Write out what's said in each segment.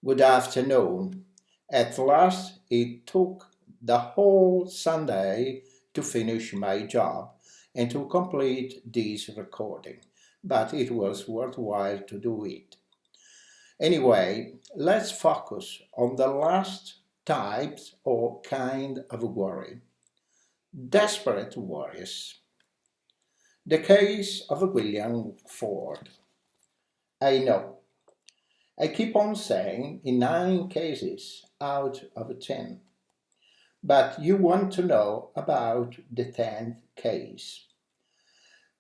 Good afternoon. At last, it took the whole Sunday to finish my job and to complete this recording, but it was worthwhile to do it. Anyway, let's focus on the last types or kind of worry desperate worries. The case of William Ford. I know. I keep on saying in 9 cases out of 10. But you want to know about the 10th case.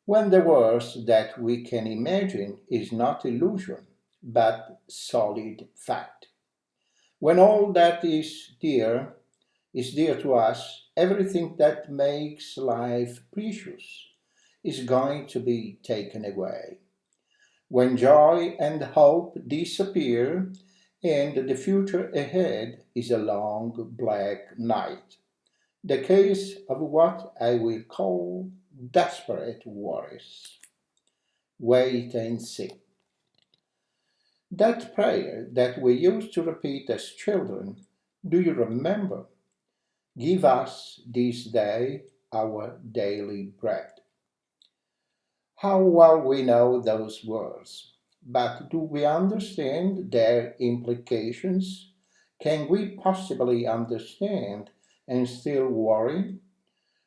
When the worst that we can imagine is not illusion, but solid fact. When all that is dear to us, everything that makes life precious is going to be taken away. When joy and hope disappear, and the future ahead is a long black night. The case of what I will call desperate worries. Wait and see. That prayer that we used to repeat as children, do you remember? Give us this day our daily bread. How well we know those words, but do we understand their implications? Can we possibly understand and still worry?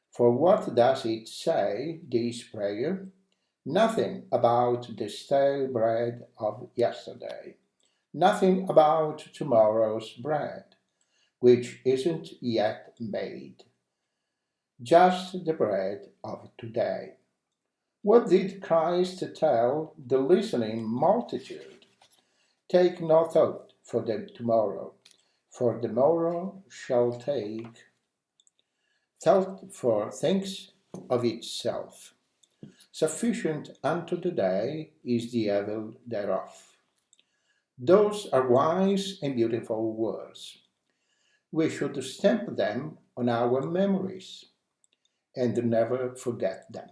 For what does it say, this prayer? Nothing about the stale bread of yesterday. Nothing about tomorrow's bread, which isn't yet made. Just the bread of today. What did Christ tell the listening multitude? Take no thought for the tomorrow, for the morrow shall take thought for things of itself. Sufficient unto the day is the evil thereof. Those are wise and beautiful words. We should stamp them on our memories and never forget them.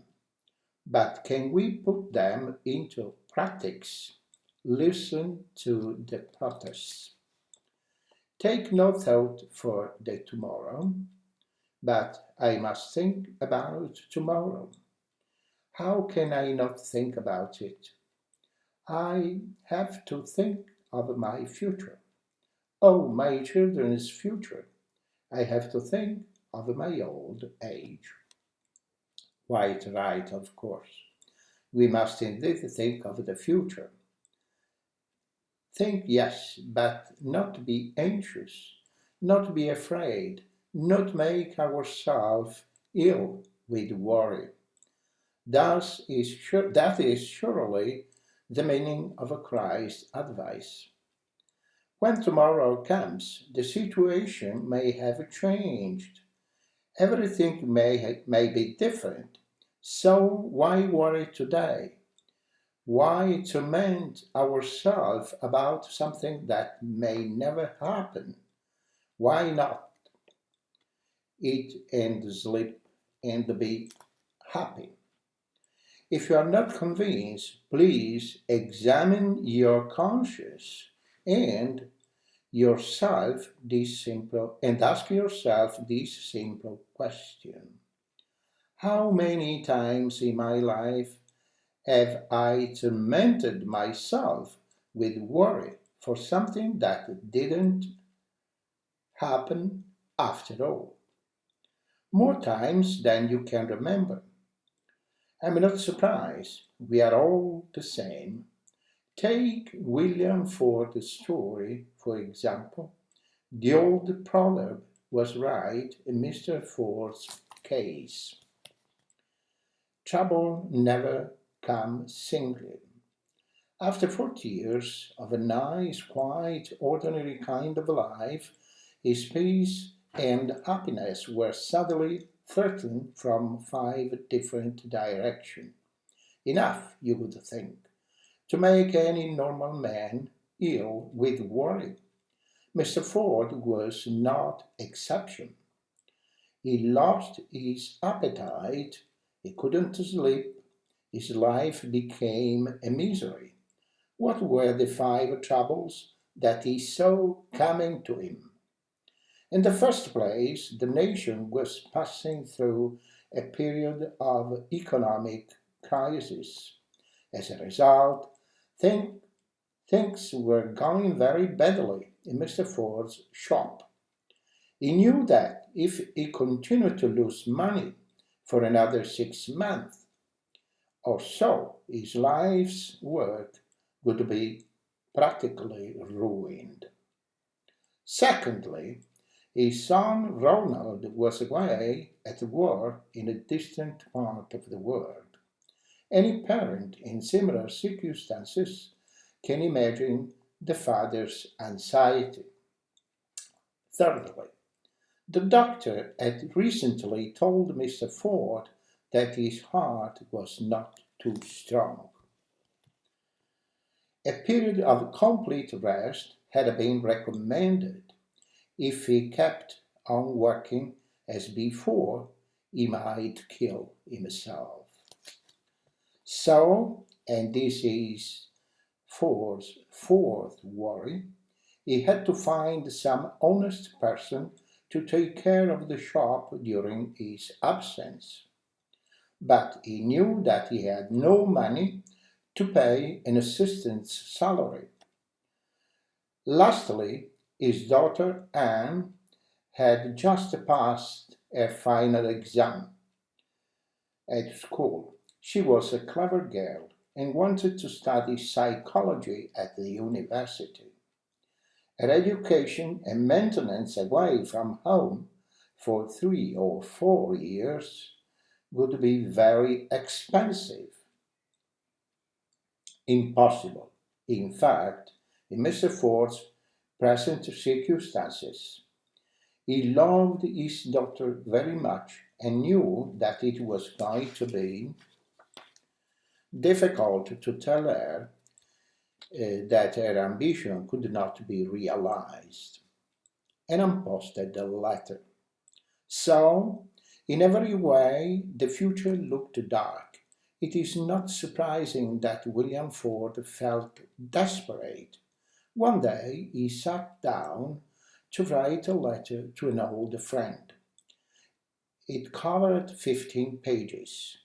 But can we put them into practice? Listen to the protest. Take no thought for the tomorrow, but I must think about tomorrow. How can I not think about it? I have to think of my future. Oh, my children's future. I have to think of my old age. Quite right, of course. We must indeed think of the future. Think, yes, but not be anxious, not be afraid, not make ourselves ill with worry. That is surely the meaning of a Christ advice. When tomorrow comes, the situation may have changed. Everything may be different. So why worry today? Why torment ourselves about something that may never happen? Why not eat and sleep and be happy? If you are not convinced, please examine your conscience and ask yourself this simple question. How many times in my life have I tormented myself with worry for something that didn't happen after all? More times than you can remember. I'm not surprised. We are all the same. Take William Ford's story, for example. The old proverb was right in Mr. Ford's case. Trouble never comes singly. After 40 years of a nice, quiet, ordinary kind of life, his peace and happiness were suddenly threatened from 5 different directions. Enough, you would think, to make any normal man ill with worry. Mr. Ford was not exception. He lost his appetite, he couldn't sleep, his life became a misery. What were the 5 troubles that he saw coming to him. In the first place, the nation was passing through a period of economic crisis. As a result, thing, things were going very badly in Mr. Ford's shop. He knew that if he continued to lose money for another 6 months or so, his life's work would be practically ruined. Secondly, his son Ronald was away at war in a distant part of the world. Any parent in similar circumstances can imagine the father's anxiety. Thirdly, the doctor had recently told Mr. Ford that his heart was not too strong. A period of complete rest had been recommended. If he kept on working as before, he might kill himself. So, and this is Ford's fourth worry, he had to find some honest person to take care of the shop during his absence. But he knew that he had no money to pay an assistant's salary. Lastly, his daughter Anne had just passed her final exam at school. She was a clever girl and wanted to study psychology at the university. Her education and maintenance away from home for 3 or 4 years would be very expensive. Impossible, in fact, in Mr. Ford's present circumstances. He loved his daughter very much and knew that it was going to be difficult to tell her that her ambition could not be realized. And posted the letter. So, in every way, the future looked dark. It is not surprising that William Ford felt desperate. One day he sat down to write a letter to an old friend. It covered 15 pages.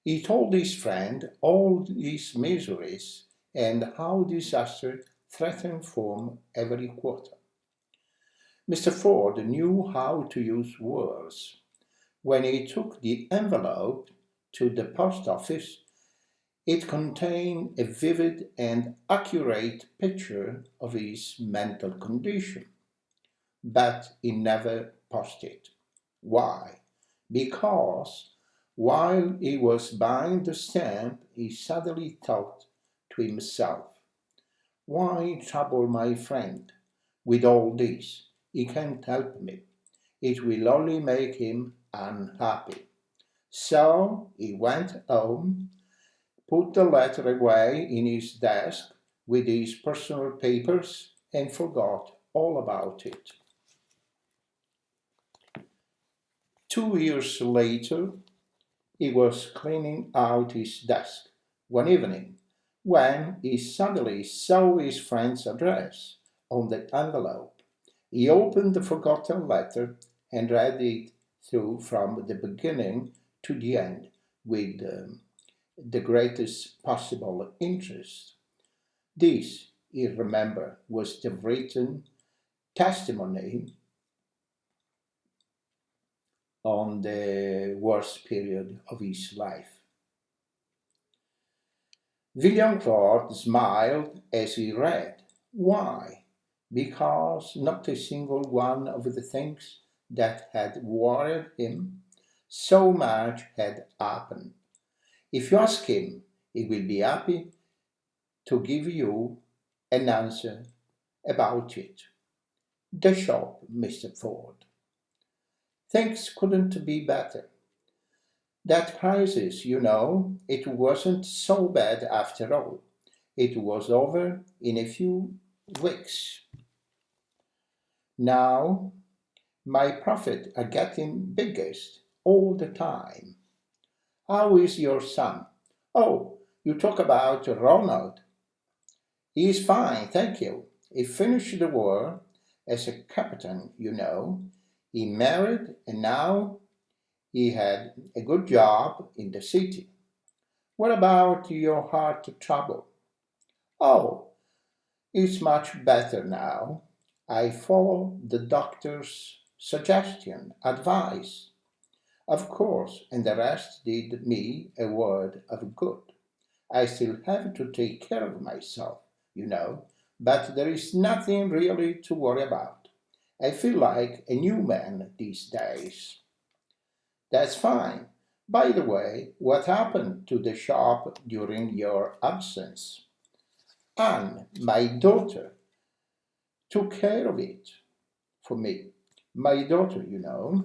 He told his friend all his miseries and how disaster threatened from every quarter. Mr. Ford knew how to use words. When he took the envelope to the post office, it contained a vivid and accurate picture of his mental condition, but he never posted. Why? Because while he was buying the stamp, he suddenly thought to himself, why trouble my friend with all this? He can't help me. It will only make him unhappy. So he went home, put the letter away in his desk with his personal papers, and forgot all about it. 2 years later, he was cleaning out his desk one evening when he suddenly saw his friend's address on the envelope. He opened the forgotten letter and read it through from the beginning to the end with the greatest possible interest. This, he remembered, was the written testimony on the worst period of his life. William Ford smiled as he read. Why? Because not a single one of the things that had worried him so much had happened. If you ask him, he will be happy to give you an answer about it. The shop, Mr. Ford. Things couldn't be better. That crisis, it wasn't so bad after all. It was over in a few weeks. Now, my profits are getting biggest all the time. How is your son? Oh, you talk about Ronald. He is fine, thank you. He finished the war as a captain, you know. He married and now he had a good job in the city. What about your heart trouble? Oh, it's much better now. I follow the doctor's suggestion, advice, of course, and the rest did me a word of good. I still have to take care of myself, you know, but there is nothing really to worry about. I feel like a new man these days. That's fine. By the way, what happened to the shop during your absence? Anne, my daughter, took care of it for me. My daughter, you know,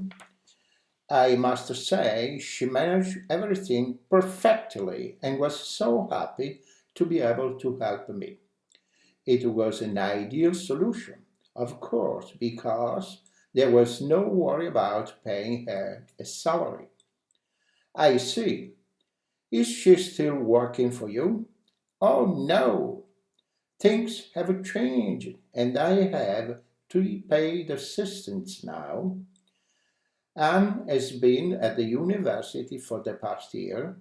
I must say she managed everything perfectly and was so happy to be able to help me. It was an ideal solution, of course, because there was no worry about paying her a salary. I see. Is she still working for you? Oh no, things have changed and I have three paid assistants now. Anne has been at the university for the past year,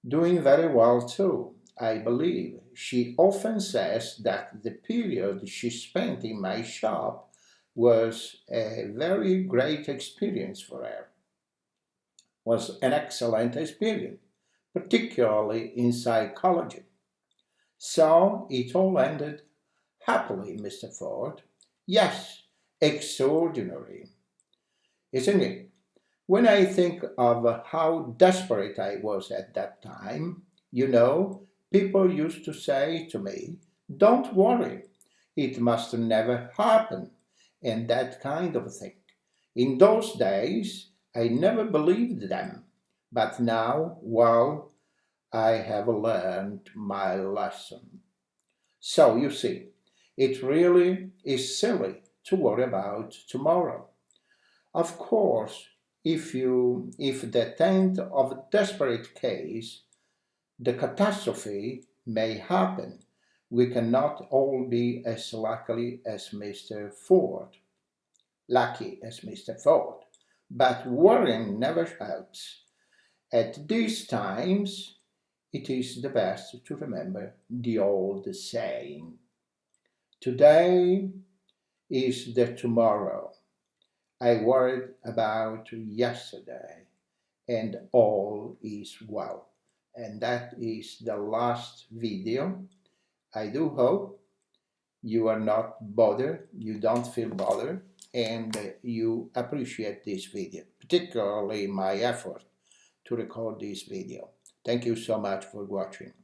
doing very well too, I believe. She often says that the period she spent in my shop was a very great experience for her, was an excellent experience, particularly in psychology. So it all ended happily, Mr. Ford. Yes, extraordinary, isn't it? When I think of how desperate I was at that time, you know, people used to say to me, don't worry, it must never happen, and that kind of thing. In those days, I never believed them, but now, well, I have learned my lesson. So you see, it really is silly to worry about tomorrow. Of course, if the tenth of desperate case, the catastrophe may happen. We cannot all be as lucky as Mr. Ford. But worrying never helps. At these times, it is the best to remember the old saying. Today is the tomorrow I worried about yesterday, and all is well. And that is the last video. I do hope you are not bothered, you don't feel bothered, and you appreciate this video, particularly my effort to record this video. Thank you so much for watching.